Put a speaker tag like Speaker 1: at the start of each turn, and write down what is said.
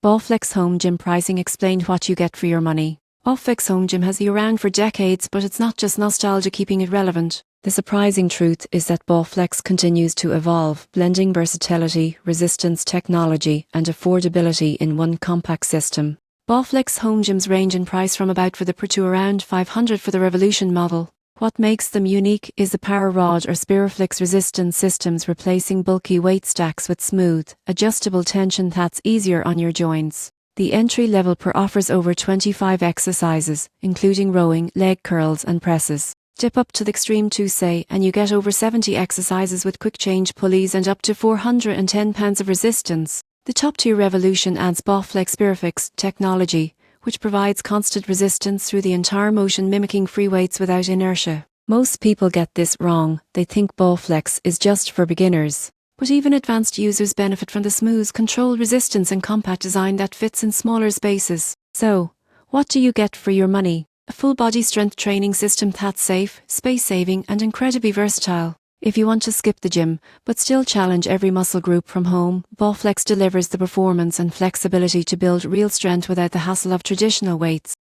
Speaker 1: Bowflex Home Gym pricing explained what you get for your money. Bowflex Home Gym has been around for decades, but it's not just nostalgia keeping it relevant. The surprising truth is that Bowflex continues to evolve, blending versatility, resistance technology, and affordability in one compact system. Bowflex Home Gyms range in price from about for the per to around $500 for the Revolution model. What makes them unique is the power rod or Spiriflex resistance systems, replacing bulky weight stacks with smooth, adjustable tension that's easier on your joints. The entry level per offers over 25 exercises, including rowing, leg curls and presses. Dip up to the extreme to say, and you get over 70 exercises with quick change pulleys and up to 410 pounds of resistance. The top tier Revolution adds Bowflex Spiriflex technology, which provides constant resistance through the entire motion, mimicking free weights without inertia. Most people get this wrong. They think Bowflex is just for beginners. But even advanced users benefit from the smooth, controlled resistance and compact design that fits in smaller spaces. So, what do you get for your money? A full body strength training system that's safe, space-saving and incredibly versatile. If you want to skip the gym, but still challenge every muscle group from home, Bowflex delivers the performance and flexibility to build real strength without the hassle of traditional weights.